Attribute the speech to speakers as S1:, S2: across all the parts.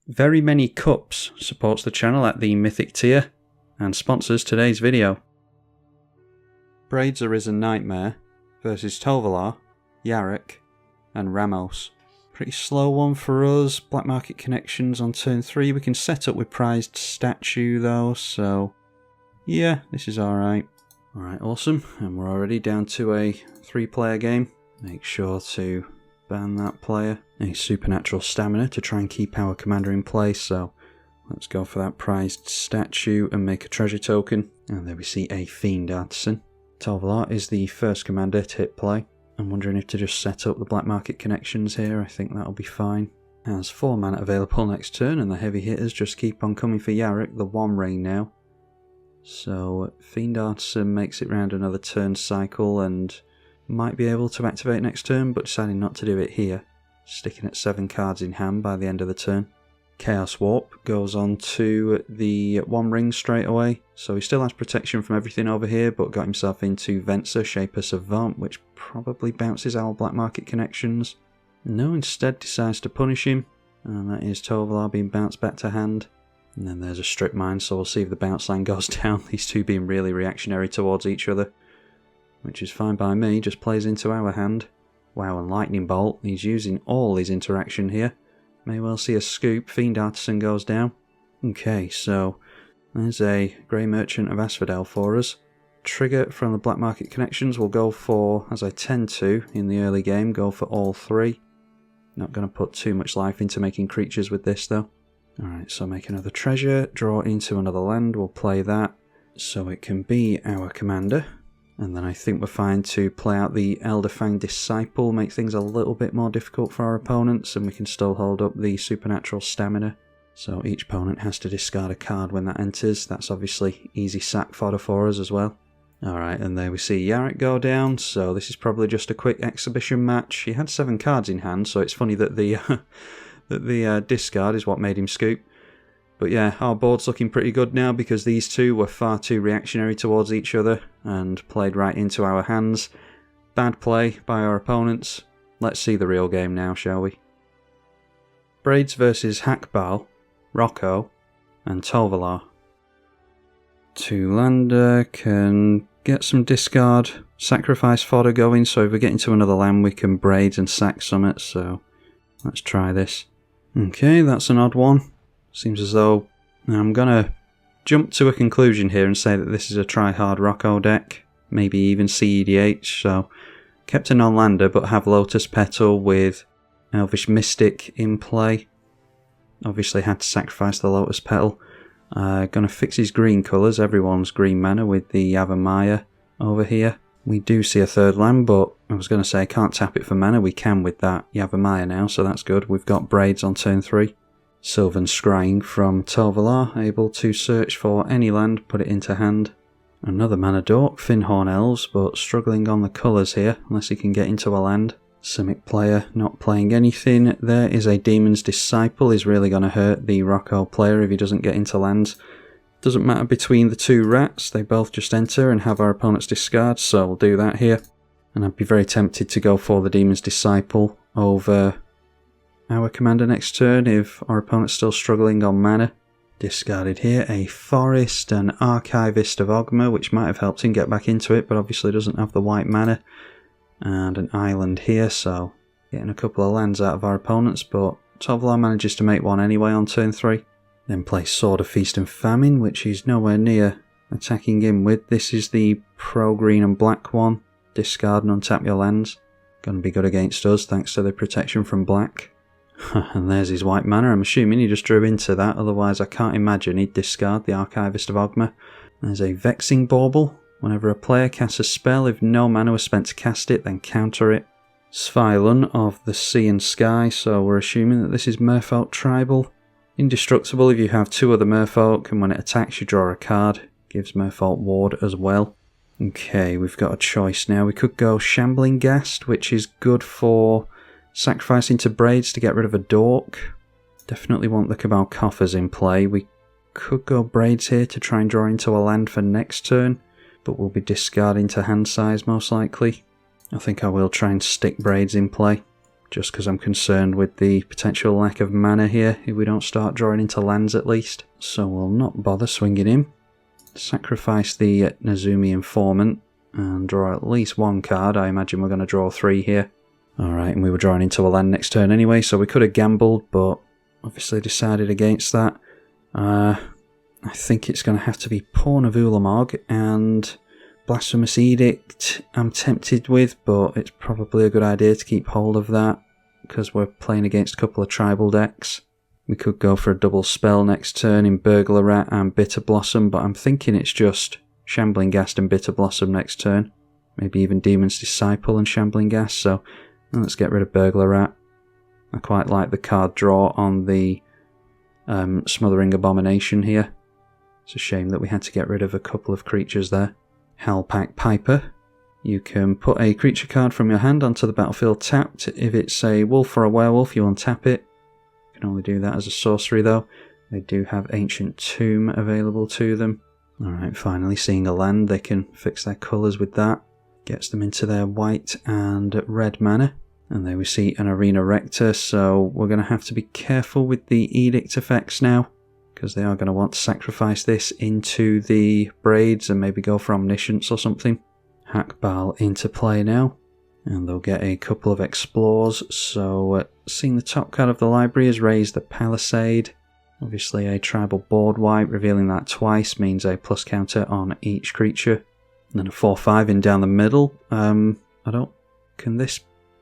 S1: Very Many Cups supports the channel at the Mythic tier and sponsors today's video. Braids Arisen Nightmare versus Tovolar, Yarrick and Ramos. Pretty slow one for us. Black market connections on turn 3. We can set up with prized statue though, so yeah, this is alright. Alright, awesome. And we're already down to a 3-player game. Make sure to ban that player. A supernatural stamina to try and keep our commander in place, so let's go for that prized statue and make a treasure token. And there we see a Fiend Artisan. Tovolar is the first commander to hit play. I'm wondering if to just set up the black market connections here. I think that'll be fine. Has 4 mana available next turn, and the heavy hitters just keep on coming for Yarrick, the One Ring now. So Fiend Artisan makes it round another turn cycle and might be able to activate next turn, but deciding not to do it here. Sticking at 7 cards in hand by the end of the turn. Chaos Warp goes on to the One Ring straight away, so he still has protection from everything over here, but got himself into Venser, Shaper Savant, which probably bounces our black market connections. No, instead decides to punish him, and that is Tovolar being bounced back to hand. And then there's a Strip Mine, so we'll see if the bounce line goes down, these two being really reactionary towards each other. Which is fine by me, just plays into our hand. Wow, and Lightning Bolt, he's using all his interaction here. May well see a scoop. Fiend Artisan goes down. Okay, so there's a Grey Merchant of Asphodel for us. Trigger from the black market connections will go for, as I tend to in the early game, go for all 3. Not going to put too much life into making creatures with this though. Alright, so make another treasure, draw into another land, we'll play that. So it can be our commander. And then I think we're fine to play out the Elderfang Disciple, make things a little bit more difficult for our opponents, and we can still hold up the supernatural stamina. So each opponent has to discard a card when that enters. That's obviously easy sack fodder for us as well. Alright, and there we see Yarrick go down, so this is probably just a quick exhibition match. He had 7 cards in hand, so it's funny that the discard is what made him scoop. But yeah, our board's looking pretty good now because these two were far too reactionary towards each other and played right into our hands. Bad play by our opponents. Let's see the real game now, shall we? Braids versus Hakbal, Rocco and Tovolar. 2-lander can get some discard, sacrifice fodder going, so if we get into another land we can Braids and sack summit, so let's try this. Okay, that's an odd one. Seems as though I'm going to jump to a conclusion here and say that this is a try-hard Rocco deck, maybe even CEDH, so kept a non-lander but have Lotus Petal with Elvish Mystic in play. Obviously had to sacrifice the Lotus Petal. Going to fix his green colours, everyone's green mana with the Yavimaya over here. We do see a 3rd land, but I was going to say I can't tap it for mana, we can with that Yavimaya now, so that's good. We've got Braids on turn 3. Sylvan Scrying from Tovolar, able to search for any land, put it into hand. Another mana dork, Finhorn Elves, but struggling on the colours here, unless he can get into a land. Simic player not playing anything. There is a Demon's Disciple, is really going to hurt the Rocco player if he doesn't get into lands. Doesn't matter between the 2 rats, they both just enter and have our opponent's discard, so we'll do that here. And I'd be very tempted to go for the Demon's Disciple over our commander next turn if our opponent's still struggling on mana. Discarded here a Forest, an Archivist of Ogma, which might have helped him get back into it, but obviously doesn't have the white mana. And an island here, so getting a couple of lands out of our opponents, but Tovolar manages to make one anyway on turn 3. Then play Sword of Feast and Famine, which he's nowhere near attacking in with. This is the pro-green and black one. Discard and untap your lands. Gonna be good against us thanks to the protection from black. And there's his white mana. I'm assuming he just drew into that, otherwise I can't imagine he'd discard the Archivist of Ogma. There's a Vexing Bauble. Whenever a player casts a spell, if no mana was spent to cast it, then counter it. Sphylon of the Sea and Sky, so we're assuming that this is Merfolk Tribal. Indestructible if you have 2 other Merfolk, and when it attacks you draw a card. Gives Merfolk Ward as well. Okay, we've got a choice now. We could go Shambling Ghast, which is good for sacrificing to Braids to get rid of a dork. Definitely want the Cabal Coffers in play. We could go Braids here to try and draw into a land for next turn, but we'll be discarding to hand size most likely. I think I will try and stick Braids in play. just because I'm concerned with the potential lack of mana here if we don't start drawing into lands at least. So we'll not bother swinging him. Sacrifice the Nezumi Informant and draw at least one card. I imagine we're going to draw 3 here. Alright, and we were drawing into a land next turn anyway, so we could have gambled, but obviously decided against that. I think it's going to have to be Pawn of Ulamog and Blasphemous Edict I'm tempted with, but it's probably a good idea to keep hold of that because we're playing against a couple of tribal decks. We could go for a double spell next turn in Burglar Rat and Bitter Blossom, but I'm thinking it's just Shambling Ghast and Bitter Blossom next turn. Maybe even Demon's Disciple and Shambling Ghast, so let's get rid of Burglar Rat. I quite like the card draw on the Smothering Abomination here. It's a shame that we had to get rid of a couple of creatures there. Halpak Piper. You can put a creature card from your hand onto the battlefield tapped. If it's a wolf or a werewolf, you untap it. You can only do that as a sorcery though. They do have Ancient Tomb available to them. Alright, finally seeing a land. They can fix their colours with that. Gets them into their white and red mana. And there we see an Arena Rector, so we're going to have to be careful with the Edict effects now, because they are going to want to sacrifice this into the Braids and maybe go for Omniscience or something. Hakbal into play now, and they'll get a couple of Explores, so seeing the top card of the library is Raise the Palisade. Obviously a tribal board wipe, revealing that twice means a plus counter on each creature. And then a 4/5 in down the middle. Can this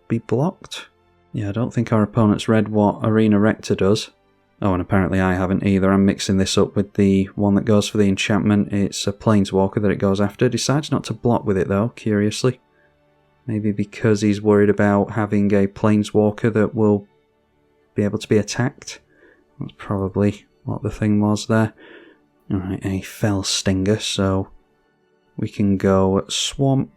S1: be blocked? Yeah, I don't think our opponent's read what Arena Rector does. Oh, and apparently I haven't either. I'm mixing this up with the one that goes for the enchantment. It's a Planeswalker that it goes after. Decides not to block with it though, curiously. Maybe because he's worried about having a Planeswalker that will be able to be attacked. That's probably what the thing was there. Alright, a Fell Stinger, so we can go Swamp.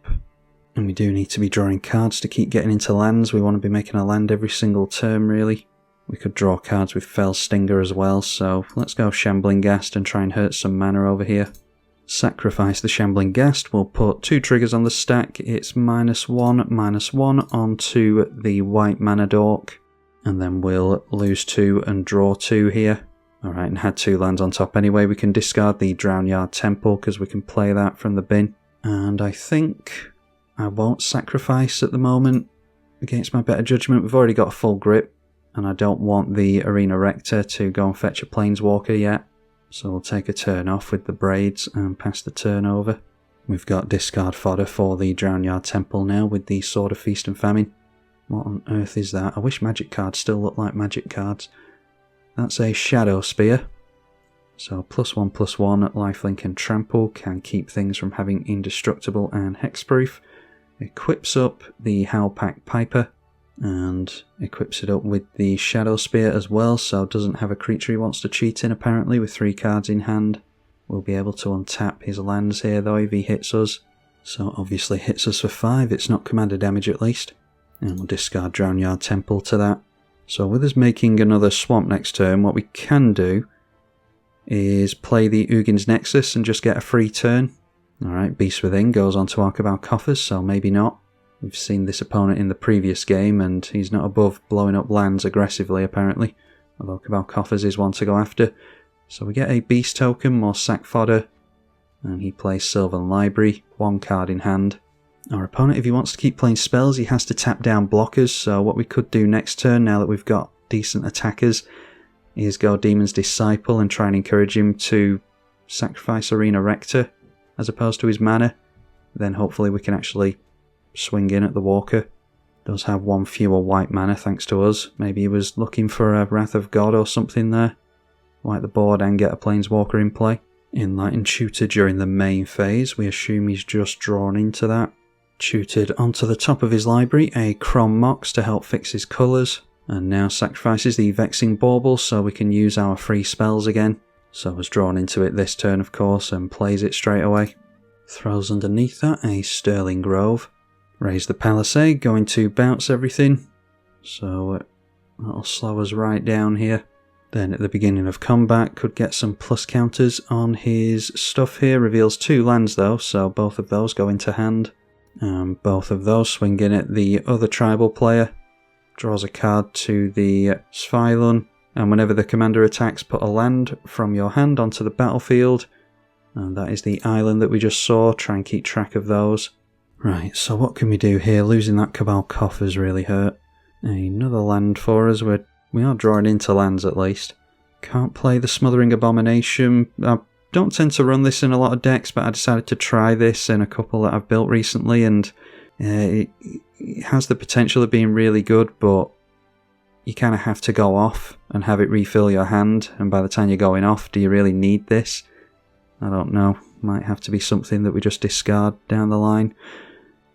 S1: And we do need to be drawing cards to keep getting into lands. We want to be making a land every single turn, really. We could draw cards with Fell Stinger as well, so let's go Shambling Ghast and try and hurt some mana over here. Sacrifice the Shambling Ghast. We'll put 2 triggers on the stack. It's -1/-1 onto the white mana dork. And then we'll lose 2 and draw 2 here. Alright, and had 2 lands on top anyway. We can discard the Drownyard Temple because we can play that from the bin. And I think I won't sacrifice at the moment against my better judgment. We've already got a full grip, and I don't want the Arena Rector to go and fetch a Planeswalker yet. So we'll take a turn off with the Braids and pass the turn over. We've got discard fodder for the Drownyard Temple now with the Sword of Feast and Famine. What on earth is that? I wish magic cards still look like magic cards. That's a Shadow Spear. So +1/+1 lifelink and trample can keep things from having indestructible and hexproof. Equips up the Halpak Piper and equips it up with the Shadow Spear as well, so doesn't have a creature he wants to cheat in apparently with 3 cards in hand. We'll be able to untap his lands here though if he hits us. So obviously hits us for 5, it's not commander damage at least. And we'll discard Drownyard Temple to that. So with us making another swamp next turn, what we can do is play the Ugin's Nexus and just get a free turn. Alright, Beast Within goes on to Hakbal Coffers, so maybe not. We've seen this opponent in the previous game and he's not above blowing up lands aggressively apparently. Although Hakbal Coffers is one to go after. So we get a Beast token, more sack fodder. And he plays Sylvan Library, 1 card in hand. Our opponent, if he wants to keep playing spells, he has to tap down blockers. So what we could do next turn, now that we've got decent attackers, is go Demon's Disciple and try and encourage him to sacrifice Arena Rector as opposed to his mana. Then hopefully we can actually swing in at the Walker. Does have 1 fewer white mana thanks to us. Maybe he was looking for a Wrath of God or something there. Wipe the board and get a Planeswalker in play. Enlightened Tutor during the main phase. We assume he's just drawn into that. Tutored onto the top of his library a Chrome Mox to help fix his colours. And now sacrifices the Vexing Bauble so we can use our free spells again. So was drawn into it this turn of course and plays it straight away. Throws underneath that a Sterling Grove. Raise the Palisade, going to bounce everything. So that'll slow us right down here. Then at the beginning of combat could get some plus counters on his stuff here. Reveals 2 lands though, so both of those go into hand. Both of those swing in at the other tribal player. draws a card to the Svilun, and whenever the commander attacks, put a land from your hand onto the battlefield. And that is the island that we just saw. Try and keep track of those. Right, so what can we do here? Losing that Cabal Coffers really hurt. Another land for us. We are drawing into lands at least. Can't play the Smothering Abomination. I don't tend to run this in a lot of decks, but I decided to try this in a couple that I've built recently, and it has the potential of being really good, but you kind of have to go off and have it refill your hand, and by the time you're going off, do you really need this? I don't know. Might have to be something that we just discard down the line.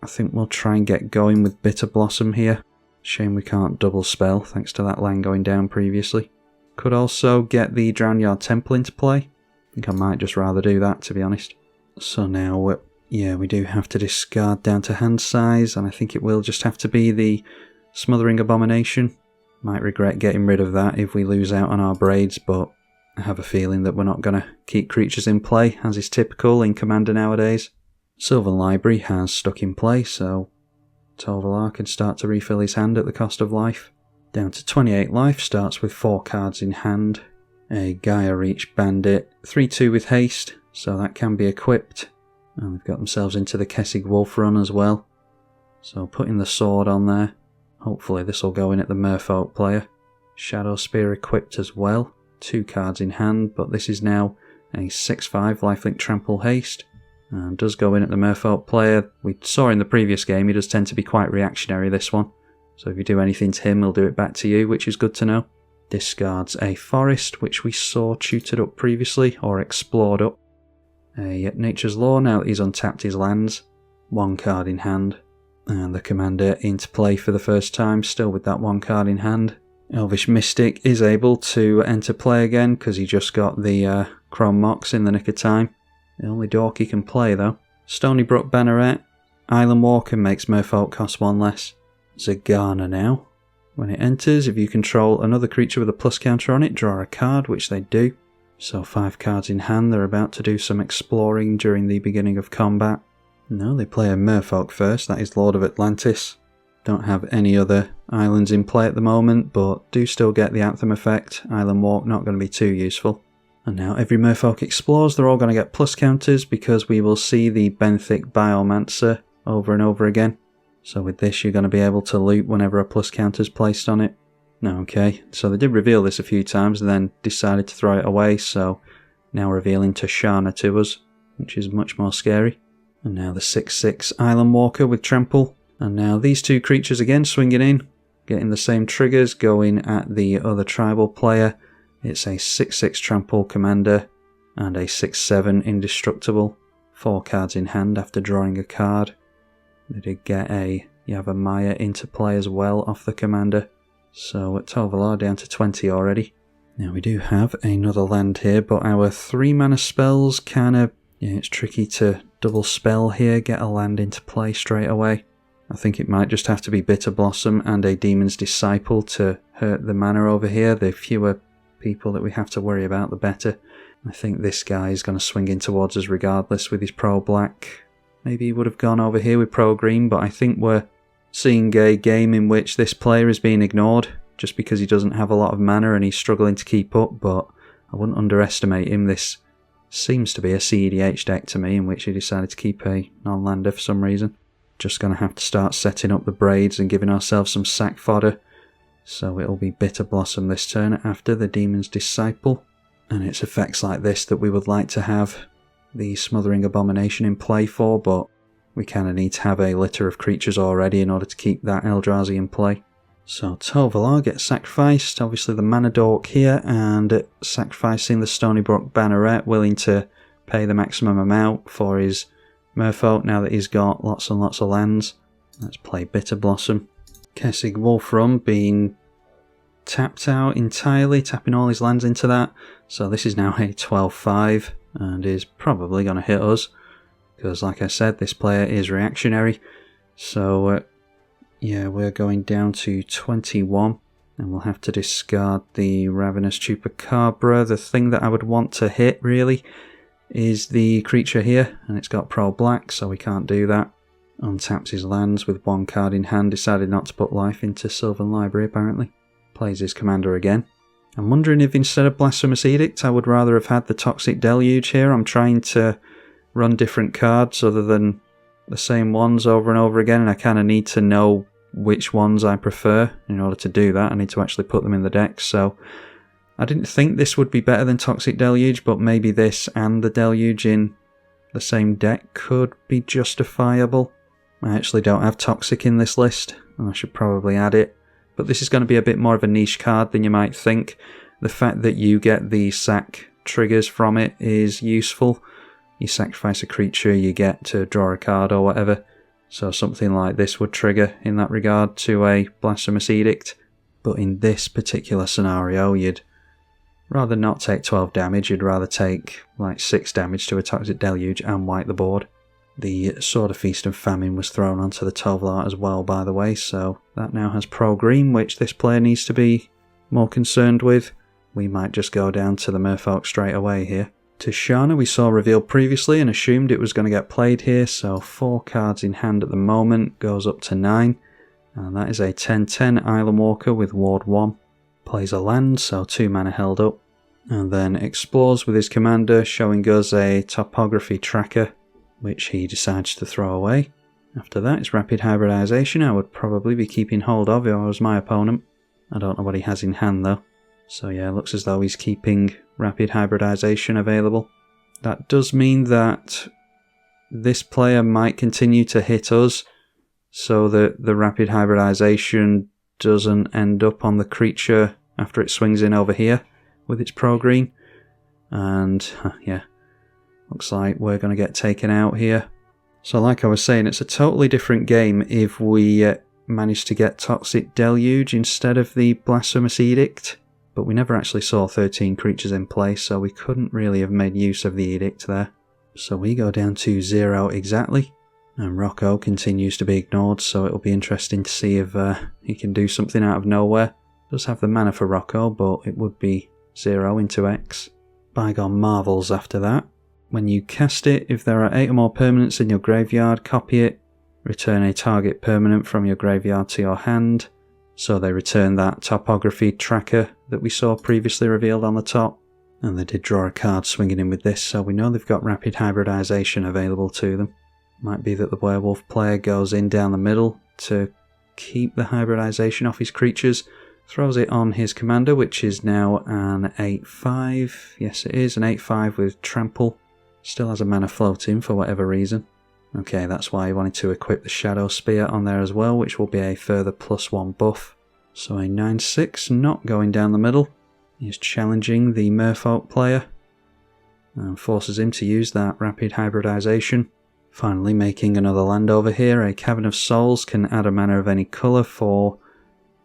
S1: I think we'll try and get going with Bitter Blossom here. Shame we can't double spell thanks to that land going down previously. Could also get the Drownyard Temple into play. I think I might just rather do that, to be honest. So now, yeah, we do have to discard down to hand size, and I think it will just have to be the Smothering Abomination. Might regret getting rid of that if we lose out on our Braids, but I have a feeling that we're not going to keep creatures in play, as is typical in Commander nowadays. Sylvan Library has stuck in play, so Tovolar can start to refill his hand at the cost of life. Down to 28 life, starts with 4 cards in hand. A Gaia Reach Bandit, 3-2 with haste, so that can be equipped. And they've got themselves into the Kessig Wolf run as well. So putting the sword on there. Hopefully this will go in at the Merfolk player. Shadow Spear equipped as well. 2 cards in hand, but this is now a 6-5 lifelink trample haste. And does go in at the Merfolk player. We saw in the previous game he does tend to be quite reactionary, this one. So if you do anything to him, he'll do it back to you, which is good to know. Discards a Forest, which we saw tutored up previously, or explored up. A Nature's Law, now that he's untapped his lands. 1 card in hand. And the commander into play for the first time, still with that 1 card in hand. Elvish Mystic is able to enter play again, because he just got the Chrome Mox in the nick of time. The only dork he can play though. Stony Brook Banneret. Island Walker makes Merfolk cost 1 less. Zagana now. When it enters, if you control another creature with a plus counter on it, draw a card, which they do. So 5 cards in hand, they're about to do some exploring during the beginning of combat. No, they play a Merfolk first, that is Lord of Atlantis. Don't have any other islands in play at the moment, but do still get the Anthem effect. Island Walk not going to be too useful. And now every Merfolk explores, they're all going to get plus counters because we will see the Benthic Biomancer over and over again. So with this you're going to be able to loot whenever a plus counter is placed on it. Okay, so they did reveal this a few times and then decided to throw it away, so now revealing Tashana to us, which is much more scary. And now the 6-6 Island Walker with Trample. And now these 2 creatures again swinging in, getting the same triggers, going at the other tribal player. It's a 6-6 Trample Commander and a 6-7 Indestructible. 4 cards in hand after drawing a card. They did get a Yavimaya into play as well off the commander. So at Tovolar down to 20 already. Now we do have another land here, but our 3 mana spells kinda, yeah, it's tricky to double spell here, get a land into play straight away. I think it might just have to be Bitter Blossom and a Demon's Disciple to hurt the mana over here. The fewer people that we have to worry about, the better. I think this guy is going to swing in towards us regardless with his Pro Black. Maybe he would have gone over here with Pro Green, but I think we're seeing a game in which this player is being ignored just because he doesn't have a lot of mana and he's struggling to keep up, but I wouldn't underestimate him. This seems to be a CEDH deck to me in which he decided to keep a non-lander for some reason. Just going to have to start setting up the Braids and giving ourselves some sack fodder. So it'll be Bitter Blossom this turn after the Demon's Disciple. And it's effects like this that we would like to have the Smothering Abomination in play for, but we kind of need to have a litter of creatures already in order to keep that Eldrazi in play. So Tovolar gets sacrificed, obviously the Mana Dork here, and sacrificing the Stony Brook Banneret, willing to pay the maximum amount for his Merfolk now that he's got lots and lots of lands. Let's play Bitter Blossom. Kessig Wolf Run being tapped out entirely, tapping all his lands into that. So this is now a 12-5 and is probably going to hit us because, like I said, this player is reactionary. So yeah, we're going down to 21 and we'll have to discard the Ravenous Chupacabra. The thing that I would want to hit really is the creature here, and it's got Pro Black, so we can't do that. Untaps his lands with 1 card in hand, decided not to put life into Sylvan Library apparently. Plays his commander again. I'm wondering if instead of Blasphemous Edict I would rather have had the Toxic Deluge here. I'm trying to run different cards other than the same ones over and over again, and I kind of need to know which ones I prefer. In order to do that I need to actually put them in the deck, so I didn't think this would be better than Toxic Deluge, but maybe this and the Deluge in the same deck could be justifiable. I actually don't have Toxic in this list, and I should probably add it. But this is going to be a bit more of a niche card than you might think. The fact that you get the sack triggers from it is useful. You sacrifice a creature, you get to draw a card or whatever. So something like this would trigger in that regard to a Blasphemous Edict. But in this particular scenario, you'd rather not take 12 damage, you'd rather take like 6 damage to a Toxic Deluge and wipe the board. The Sword of Feast and Famine was thrown onto the Tovolar as well, by the way, so that now has pro green, which this player needs to be more concerned with. We might just go down to the Merfolk straight away here. Tishana we saw revealed previously and assumed it was going to get played here, so 4 cards in hand at the moment, goes up to 9. And that is a 10/10 Island Walker with Ward 1. Plays a land, so 2 mana held up. And then explores with his commander, showing us a Topography Tracker, which he decides to throw away. After that, it's Rapid Hybridization. I would probably be keeping hold of if I was my opponent. I don't know what he has in hand though. So yeah, looks as though he's keeping Rapid Hybridization available. That does mean that this player might continue to hit us, so that the Rapid Hybridization doesn't end up on the creature after it swings in over here with its pro green. And yeah, looks like we're going to get taken out here. So like I was saying, it's a totally different game if we manage to get Toxic Deluge instead of the Blasphemous Edict. But we never actually saw 13 creatures in play, so we couldn't really have made use of the Edict there. So we go down to 0 exactly. And Rocco continues to be ignored, so it'll be interesting to see if he can do something out of nowhere. Does have the mana for Rocco, but it would be 0 into X. Bygone Marvels after that. When you cast it, if there are 8 or more permanents in your graveyard, copy it. Return a target permanent from your graveyard to your hand. So they return that Topography Tracker that we saw previously revealed on the top. And they did draw a card swinging in with this, so we know they've got Rapid Hybridization available to them. Might be that the Werewolf player goes in down the middle to keep the Hybridization off his creatures. Throws it on his commander, which is now an 8/5. Yes, it is an 8/5 with Trample. Still has a mana floating for whatever reason. Okay, that's why he wanted to equip the Shadow Spear on there as well, which will be a further +1 buff. So a 9/6 not going down the middle. He's challenging the Merfolk player and forces him to use that Rapid Hybridization. Finally making another land over here. A Cavern of Souls can add a mana of any colour for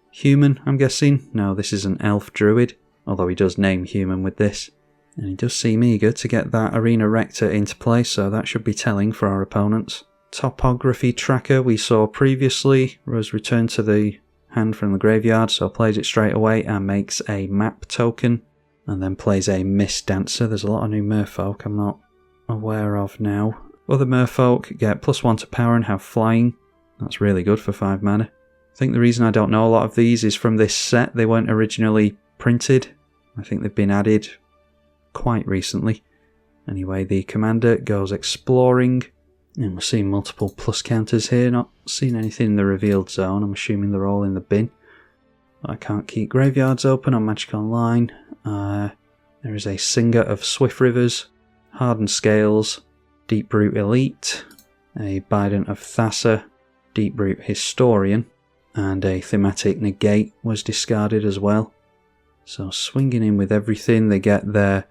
S1: human, I'm guessing. No, this is an elf druid, although he does name human with this. And he does seem eager to get that Arena Rector into play, so that should be telling for our opponents. Topography Tracker we saw previously was returned to the hand from the graveyard, so plays it straight away and makes a map token. And then plays a Mist Dancer. There's a lot of new Merfolk I'm not aware of now. Other Merfolk get +1 to power and have flying. That's really good for 5 mana. I think the reason I don't know a lot of these is from this set. They weren't originally printed. I think they've been added quite recently. Anyway, the commander goes exploring, and we're seeing multiple plus counters here. Not seeing anything in the revealed zone. I'm assuming they're all in the bin. I can't keep graveyards open on Magic Online. There is a Singer of Swift Rivers, Hardened Scales, Deeproot Elite, a Bident of Thassa, Deeproot Historian, and a Thematic Negate was discarded as well. So swinging in with everything, they get their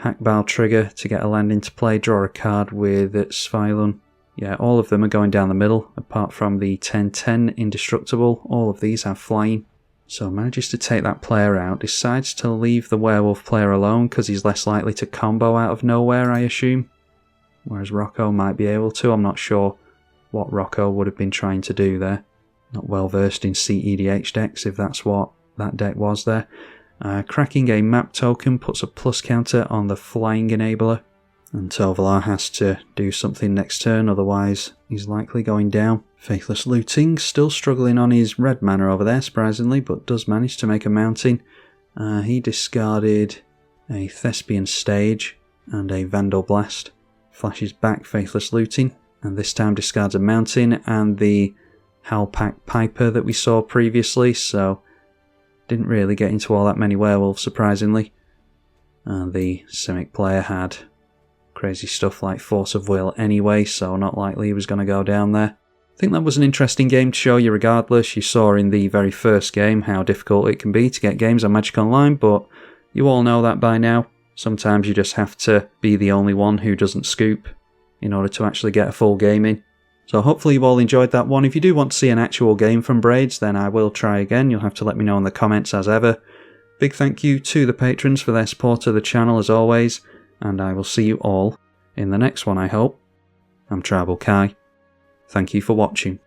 S1: Hakbal trigger to get a land into play, draw a card with Svilun. Yeah, all of them are going down the middle, apart from the 10/10 Indestructible. All of these have flying. So manages to take that player out, decides to leave the Werewolf player alone because he's less likely to combo out of nowhere, I assume. Whereas Rocco might be able to. I'm not sure what Rocco would have been trying to do there. Not well versed in CEDH decks, if that's what that deck was there. Cracking a map token puts a plus counter on the Flying Enabler. And Tovolar has to do something next turn, otherwise he's likely going down. Faithless Looting, still struggling on his red mana over there, surprisingly, but does manage to make a mountain. He discarded a Thespian Stage and a Vandal Blast. Flashes back Faithless Looting, and this time discards a mountain and the Halpak Piper that we saw previously, so didn't really get into all that many werewolves, surprisingly. And the Simic player had crazy stuff like Force of Will anyway, so not likely he was going to go down there. I think that was an interesting game to show you regardless. You saw in the very first game how difficult it can be to get games on Magic Online, but you all know that by now. Sometimes you just have to be the only one who doesn't scoop in order to actually get a full game in. So hopefully you all enjoyed that one. If you do want to see an actual game from Braids, then I will try again. You'll have to let me know in the comments as ever. Big thank you to the patrons for their support of the channel as always, and I will see you all in the next one, I hope. I'm tribalkai. Thank you for watching.